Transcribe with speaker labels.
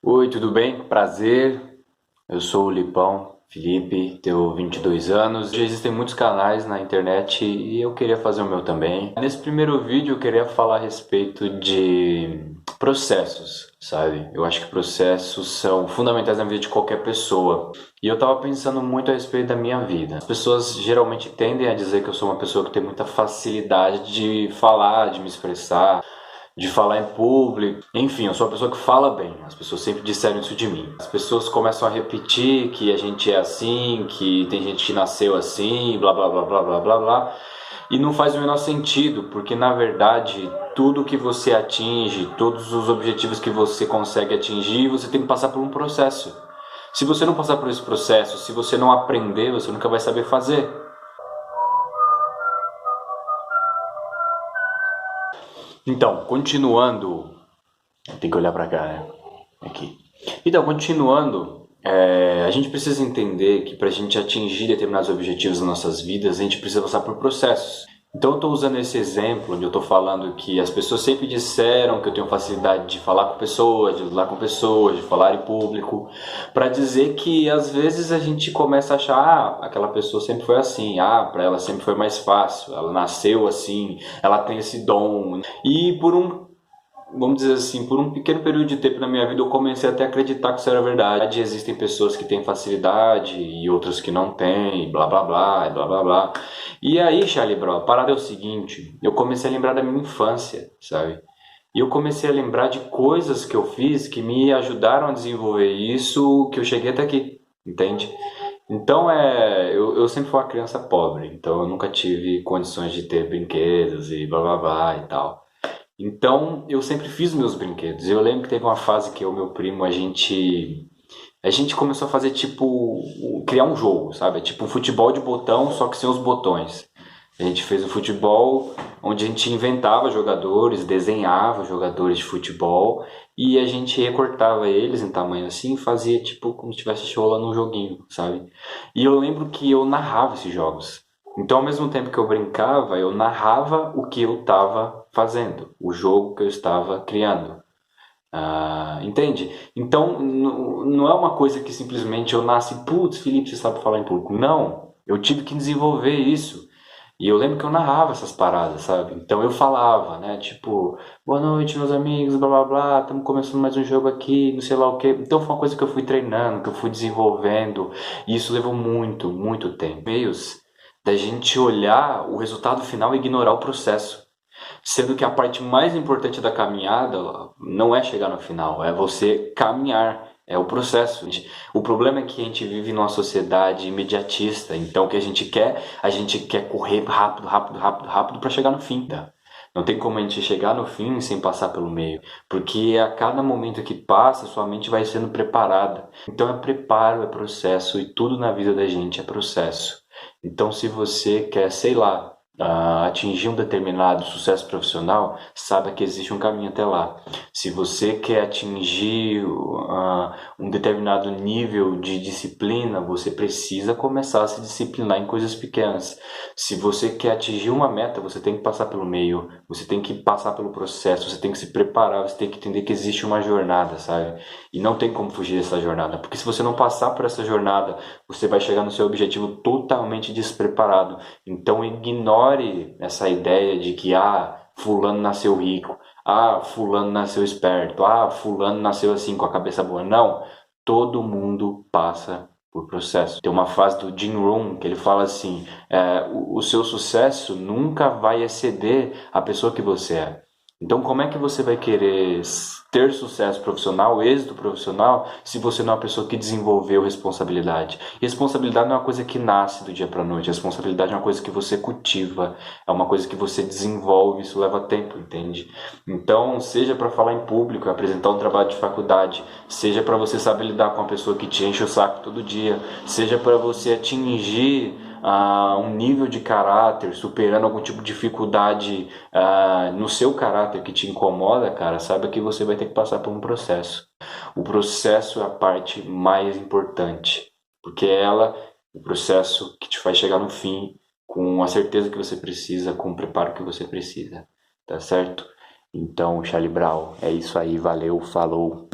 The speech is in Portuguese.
Speaker 1: Oi, tudo bem? Prazer. Eu sou o Lipão, Felipe, tenho 22 anos. Já existem muitos canais na internet e eu queria fazer o meu também. Nesse primeiro vídeo eu queria falar a respeito de processos, sabe? Eu acho que processos são fundamentais na vida de qualquer pessoa. E eu tava pensando muito a respeito da minha vida. As pessoas geralmente tendem a dizer que eu sou uma pessoa que tem muita facilidade de falar, de me expressar, de falar em público. Enfim, eu sou uma pessoa que fala bem. As pessoas sempre disseram isso de mim. As pessoas começam a repetir que a gente é assim, que tem gente que nasceu assim, blá blá blá blá blá blá blá. E não faz o menor sentido, porque na verdade tudo que você atinge, todos os objetivos que você consegue atingir, você tem que passar por um processo. Se você não passar por esse processo, se você não aprender, você nunca vai saber fazer. Então, continuando, tem que olhar pra cá, né? Aqui. Então, continuando, a gente precisa entender que para a gente atingir determinados objetivos nas nossas vidas, a gente precisa passar por processos. Então, eu estou usando esse exemplo onde eu estou falando que as pessoas sempre disseram que eu tenho facilidade de falar com pessoas, de lidar com pessoas, de falar em público, para dizer que às vezes a gente começa a achar, aquela pessoa sempre foi assim, para ela sempre foi mais fácil, ela nasceu assim, ela tem esse dom. E por vamos dizer assim, por um pequeno período de tempo na minha vida eu comecei até a acreditar que isso era verdade. Existem pessoas que têm facilidade e outras que não têm, blá blá blá, e blá blá blá. E aí, Charlie Brown, a parada é o seguinte, eu comecei a lembrar da minha infância, sabe? E eu comecei a lembrar de coisas que eu fiz que me ajudaram a desenvolver isso, que eu cheguei até aqui, entende? Então eu sempre fui uma criança pobre, então eu nunca tive condições de ter brinquedos e blá blá blá e tal. Então, eu sempre fiz meus brinquedos. Eu lembro que teve uma fase que eu e meu primo, a gente começou a fazer tipo, criar um jogo, sabe? Tipo um futebol de botão, só que sem os botões. A gente fez um futebol onde a gente inventava jogadores, desenhava jogadores de futebol e a gente recortava eles em tamanho assim e fazia tipo como se estivesse rolando um joguinho, sabe? E eu lembro que eu narrava esses jogos. Então, ao mesmo tempo que eu brincava, eu narrava o que eu estava fazendo, o jogo que eu estava criando. Entende? Então, não é uma coisa que simplesmente eu nasci, putz, Felipe, você sabe falar em público. Não, eu tive que desenvolver isso. E eu lembro que eu narrava essas paradas, sabe? Então eu falava, né? Tipo, boa noite, meus amigos, blá blá blá, estamos começando mais um jogo aqui, não sei lá o quê. Então foi uma coisa que eu fui treinando, que eu fui desenvolvendo, e isso levou muito, muito tempo. Meios da gente olhar o resultado final e ignorar o processo. Sendo que a parte mais importante da caminhada não é chegar no final, é você caminhar, é o processo. O problema é que a gente vive numa sociedade imediatista, então o que a gente quer correr rápido, rápido, rápido, rápido para chegar no fim. Tá? Não tem como a gente chegar no fim sem passar pelo meio, porque a cada momento que passa, sua mente vai sendo preparada. Então é preparo, é processo, e tudo na vida da gente é processo. Então, se você quer, sei lá, atingir um determinado sucesso profissional, saiba que existe um caminho até lá. Se você quer atingir um determinado nível de disciplina, você precisa começar a se disciplinar em coisas pequenas. Se você quer atingir uma meta, você tem que passar pelo meio, você tem que passar pelo processo, você tem que se preparar, você tem que entender que existe uma jornada, sabe? E não tem como fugir dessa jornada, porque se você não passar por essa jornada, você vai chegar no seu objetivo totalmente despreparado. Então ignore essa ideia de que fulano nasceu rico, fulano nasceu esperto, fulano nasceu assim com a cabeça boa. Não, todo mundo passa por processo. Tem uma frase do Jim Rohn que ele fala assim: o seu sucesso nunca vai exceder a pessoa que você é. Então, como é que você vai querer ter sucesso profissional, êxito profissional, se você não é uma pessoa que desenvolveu responsabilidade? Responsabilidade não é uma coisa que nasce do dia para noite. Responsabilidade é uma coisa que você cultiva, é uma coisa que você desenvolve. Isso leva tempo, entende? Então, seja para falar em público, apresentar um trabalho de faculdade, seja para você saber lidar com uma pessoa que te enche o saco todo dia, seja para você atingir um nível de caráter, superando algum tipo de dificuldade no seu caráter que te incomoda, cara, saiba que você vai ter que passar por um processo. O processo é a parte mais importante, porque é o processo que te faz chegar no fim com a certeza que você precisa, com o preparo que você precisa, tá certo? Então, Charlie Brown, é isso aí, valeu, falou.